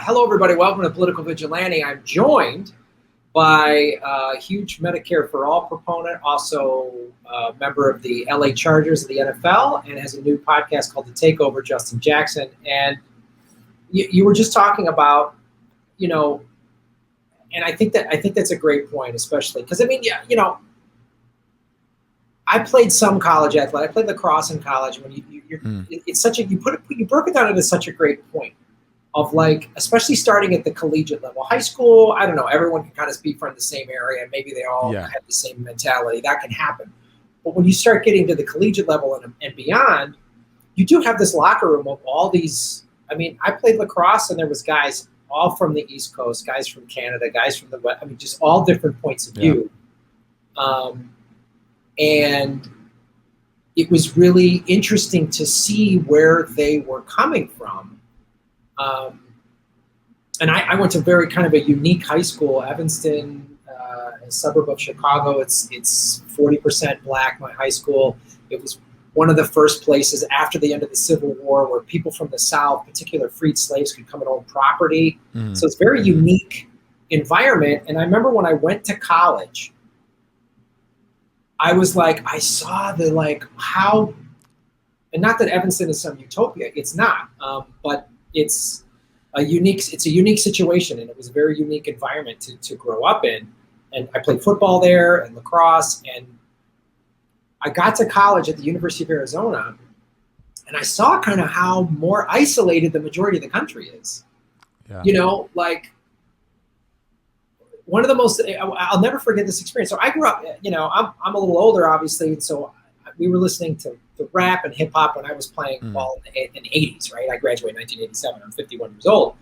Hello, everybody. Welcome to Political Vigilante. I'm joined by a huge Medicare for All proponent, also a member of the LA Chargers of the NFL, and has a new podcast called The Takeover, Justin Jackson. And you were just talking about, and I think that's a great point, especially because I played some college athlete. I played lacrosse in college. When it's such a you broke it down into such a great point of especially starting at the collegiate level, high school. I don't know. Everyone can kind of speak from the same area. Maybe they all have the same mentality. That can happen. But when you start getting to the collegiate level and beyond, you do have this locker room of all these. I mean, I played lacrosse, and there was guys all from the East Coast, guys from Canada, guys from the West. I mean, just all different points of view. And it was really interesting to see where they were coming from. And I went to very kind of a unique high school, Evanston, a suburb of Chicago. It's 40% black, my high school. It was one of the first places after the end of the Civil War where people from the South, particular freed slaves, could come and own property. So it's a very unique environment. And I remember when I went to college, I was I saw how, and not that Evanston is some utopia, it's not, but it's a unique situation, and it was a very unique environment to grow up in. And I played football there and lacrosse, and I got to college at the University of Arizona, and I saw kind of how more isolated the majority of the country is. One of the most, I'll never forget this experience. So I grew up, I'm a little older, obviously, and so we were listening to rap and hip hop when I was playing ball in the 80s, right? I graduated in 1987. I'm 51 years old.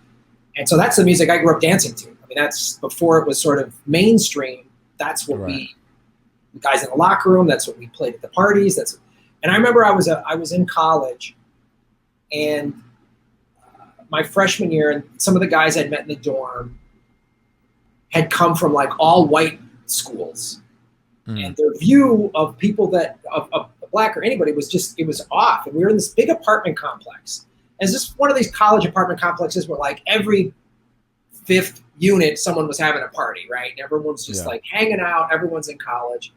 And so that's the music I grew up dancing to. I mean, that's before it was sort of mainstream. That's what the guys in the locker room, that's what we played at the parties. And I remember I was in college, and my freshman year, and some of the guys I'd met in the dorm had come from all white schools. And their view of people that of black or anybody was it was off. And we were in this big apartment complex. And it's just one of these college apartment complexes where every fifth unit, someone was having a party, right? And everyone's just hanging out. Everyone's in college.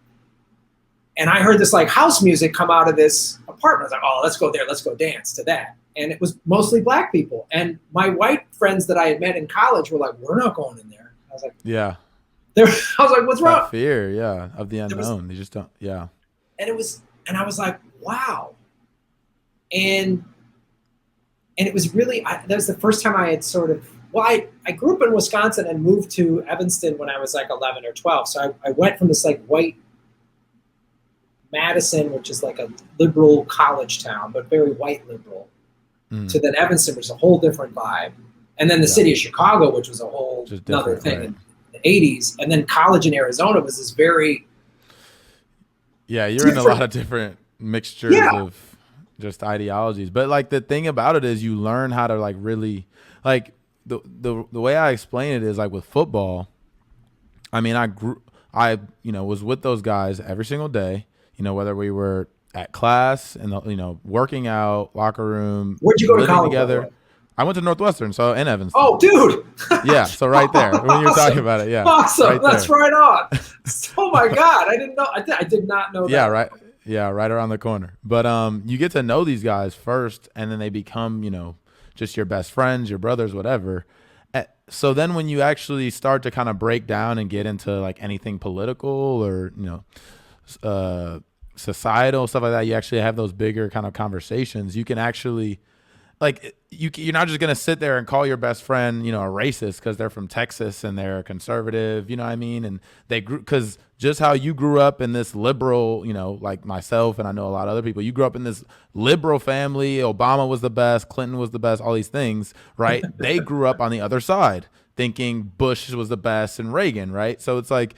And I heard this house music come out of this apartment. I was like, oh, let's go there. Let's go dance to that. And it was mostly black people. And my white friends that I had met in college were like, we're not going in there. I was like, I was like, what's wrong? That fear, of the unknown. They just don't, And I was like, wow. And it was really, that was the first time I had sort of, I grew up in Wisconsin and moved to Evanston when I was 11 or 12. So I went from this white Madison, which is a liberal college town, but very white liberal, to then Evanston, which is a whole different vibe. And then the city of Chicago, which was a whole other thing in the 80s. And then college in Arizona was this very... Yeah, you're in a lot of different mixtures of just ideologies. But the thing about it is you learn how to really... the way I explain it is with football, I mean, I was with those guys every single day, whether we were at class and, working out, locker room. Where'd you go to college together. I went to Northwestern, so in Evanston. Oh, dude. Yeah, so right there. When you were talking about it, Awesome. Right That's right on. Oh my God. I didn't know. I did not know that. Yeah, right. Yeah, right around the corner. But you get to know these guys first, and then they become, just your best friends, your brothers, whatever. So then when you actually start to kind of break down and get into anything political or, societal, stuff like that, you actually have those bigger kind of conversations. You can actually... you're not just going to sit there and call your best friend, a racist because they're from Texas and they're conservative, you know what I mean? And they grew, because just how you grew up in this liberal, like myself, and I know a lot of other people, you grew up in this liberal family. Obama was the best, Clinton was the best, all these things, right? They grew up on the other side thinking Bush was the best and Reagan, right? So it's I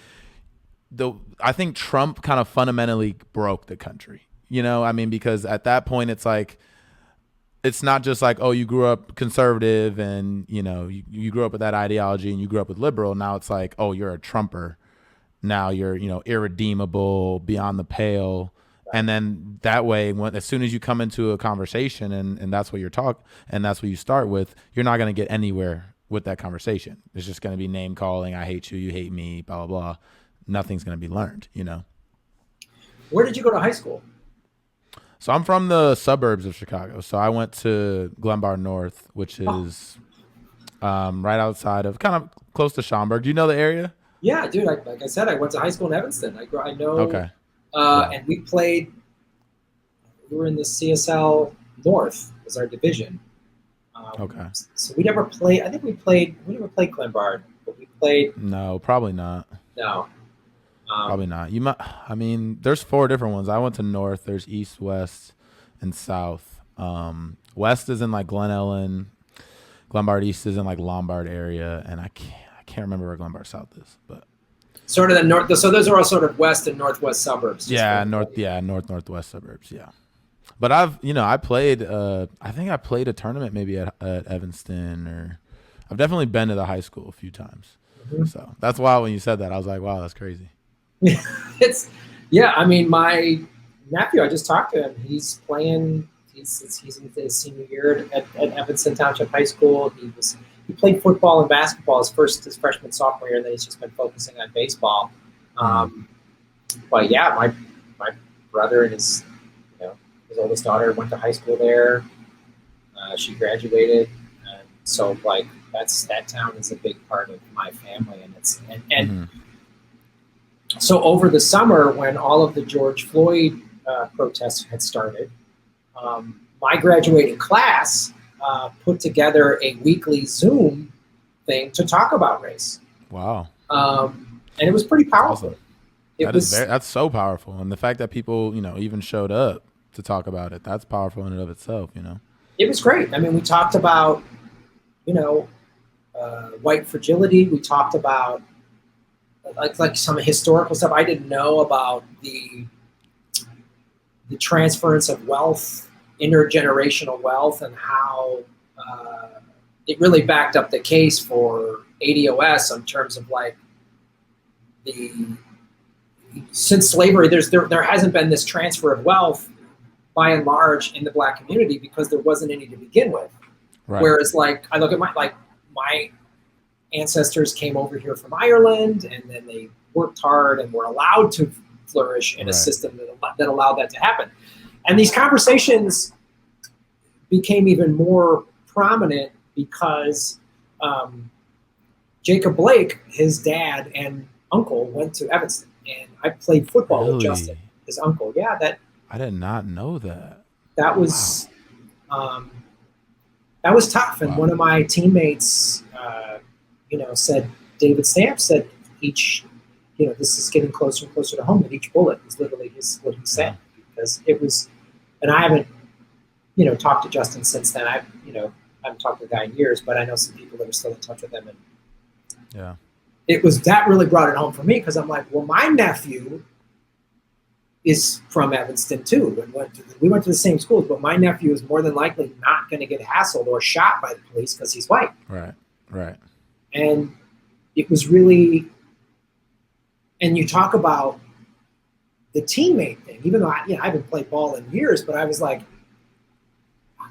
think Trump kind of fundamentally broke the country, I mean, because at that point it's not just oh, you grew up conservative and, you grew up with that ideology and you grew up with liberal. Now it's oh, you're a Trumper. Now you're, irredeemable, beyond the pale. And then that way, as soon as you come into a conversation and that's what you're and that's what you start with, you're not going to get anywhere with that conversation. It's just going to be name calling. I hate you. You hate me. Blah, blah, blah. Nothing's going to be learned, you know? Where did you go to high school? So I'm from the suburbs of Chicago. So I went to Glenbard North, which is right outside of, kind of close to Schaumburg. Do you know the area? Yeah, dude. Like I said, I went to high school in Evanston. I know. Okay. And we played. We were in the CSL North was our division. Okay. So we never played. I think we played. We never played Glenbard, but we played. No, probably not. No. Probably not. You might. I mean, there's 4 different ones. I went to North. There's East, West, and South. West is in like Glen Ellen. Glenbard East is in like Lombard area, and I can't remember where Glenbard South is, but sort of the north. So those are all sort of west and northwest suburbs. Yeah, northwest suburbs. Yeah, but I played. I think I played a tournament maybe at Evanston, or I've definitely been to the high school a few times. Mm-hmm. So that's why when you said that, I was like, wow, that's crazy. I mean, my nephew, I just talked to him. He's playing. He's in his senior year at Evanston Township High School. He played football and basketball his freshman sophomore year, and then he's just been focusing on baseball. But yeah, my brother and his oldest daughter went to high school there. She graduated, and so like that town is a big part of my family, and so over the summer when all of the George Floyd protests had started. My graduating class put together a weekly Zoom thing to talk about race. Wow. And it was pretty powerful. Awesome. That's so powerful. And the fact that people, even showed up to talk about it, that's powerful in and of itself, It was great. I mean, we talked about, white fragility. We talked about like some historical stuff. I didn't know about the transference of wealth, intergenerational wealth, and how it really backed up the case for ADOS in terms of like since slavery, there hasn't been this transfer of wealth by and large in the Black community because there wasn't any to begin with. Right. Whereas like I look at my ancestors came over here from Ireland, and then they worked hard and were allowed to flourish in a system that allowed that to happen. And these conversations became even more prominent because Jacob Blake, his dad and uncle, went to Evanston, and I played football with Justin, his uncle. Yeah, I did not know that. That was that was tough. And one of my teammates, said, David Stamp said, this is getting closer and closer to home. And each bullet is literally what he said, because it was. And I haven't, talked to Justin since then. I haven't talked to the guy in years, but I know some people that are still in touch with him. And that really brought it home for me, because I'm like, well, my nephew is from Evanston too, and we went to the same schools, but my nephew is more than likely not going to get hassled or shot by the police because he's white. Right. And it was really, and you talk about the teammate thing, even though I haven't played ball in years, but I was like,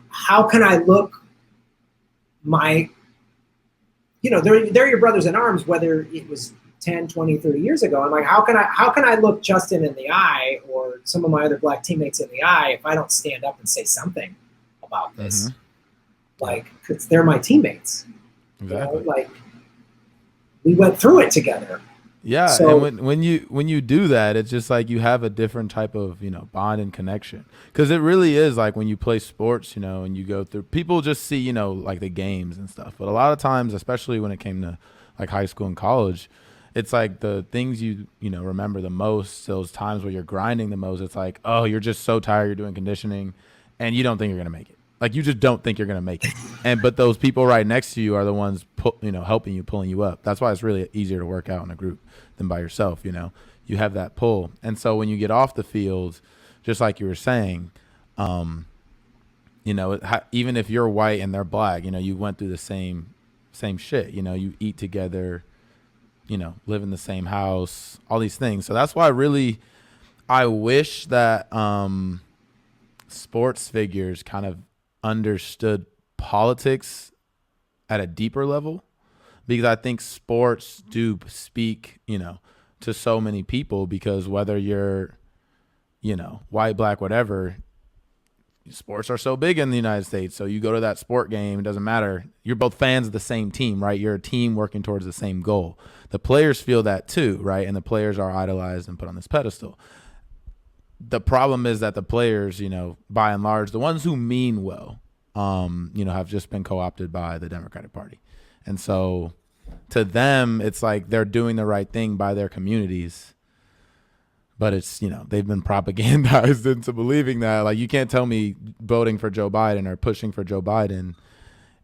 how can I look they're your brothers in arms, whether it was 10, 20, 30 years ago. I'm like, how can I look Justin in the eye or some of my other Black teammates in the eye if I don't stand up and say something about this? Like, because they're my teammates. Exactly. Like, we went through it together. Yeah, so, and when you do that, it's just like you have a different type of bond and connection, because it really is like when you play sports, and you go through, people just see like the games and stuff, but a lot of times, especially when it came to like high school and college, it's like the things you remember the most, those times where you're grinding the most. It's like, oh, you're just so tired, you're doing conditioning, and you don't think you're gonna make it. Like, you just don't think you're gonna make it, but those people right next to you are the ones helping you, pulling you up. That's why it's really easier to work out in a group than by yourself. You have that pull, and so when you get off the field, just like you were saying, even if you're white and they're Black, you went through the same shit. You eat together, live in the same house, all these things. So that's why I wish that sports figures kind of understood politics at a deeper level, because I think sports do speak, to so many people, because whether you're, white, black, whatever, sports are so big in the United States. So you go to that sport game, it doesn't matter. You're both fans of the same team, right? You're a team working towards the same goal. The players feel that too, right? And the players are idolized and put on this pedestal. The problem is that the players, by and large, the ones who mean well, have just been co-opted by the Democratic Party. And so to them, it's like they're doing the right thing by their communities. But it's, they've been propagandized into believing that. Like, you can't tell me voting for Joe Biden or pushing for Joe Biden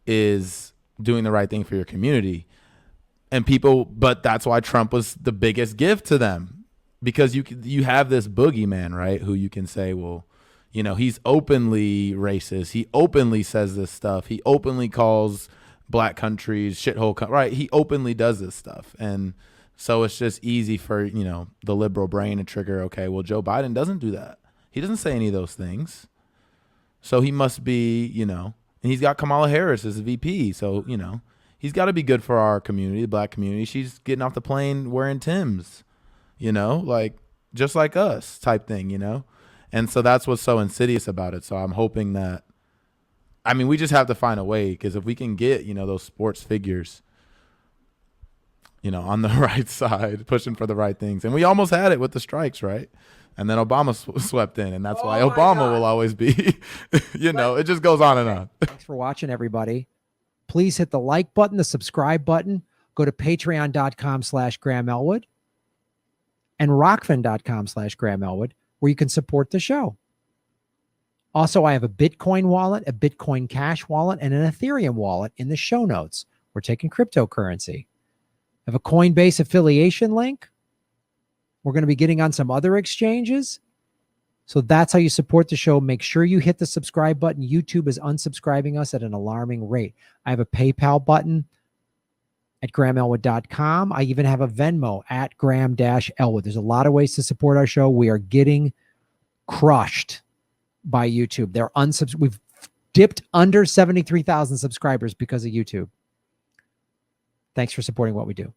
is doing the right thing for your community. And but that's why Trump was the biggest gift to them, because you have this boogeyman, right, who you can say, well, he's openly racist. He openly says this stuff. He openly calls black countries shithole, right? He openly does this stuff. And so it's just easy for, the liberal brain to trigger, okay, well, Joe Biden doesn't do that. He doesn't say any of those things. So he must be, and he's got Kamala Harris as a VP. So, he's got to be good for our community, the black community. She's getting off the plane wearing Timbs, like just like us type thing, And so that's what's so insidious about it. So I'm hoping that, we just have to find a way, because if we can get, those sports figures, on the right side, pushing for the right things. And we almost had it with the strikes, right? And then Obama swept in, and that's why Obama will always be, it just goes on and on. Thanks for watching, everybody. Please hit the like button, the subscribe button. Go to patreon.com/Graham Elwood and rockfin.com/Graham Elwood, where you can support the show. Also, I have a Bitcoin wallet, a Bitcoin Cash wallet, and an Ethereum wallet in the show notes. We're taking cryptocurrency. I have a Coinbase affiliation link. We're going to be getting on some other exchanges. So that's how you support the show. Make sure you hit the subscribe button. YouTube is unsubscribing us at an alarming rate. I have a PayPal button at grahamelwood.com. I even have a Venmo at Graham-Elwood. There's a lot of ways to support our show. We are getting crushed by YouTube. We've dipped under 73,000 subscribers because of YouTube. Thanks for supporting what we do.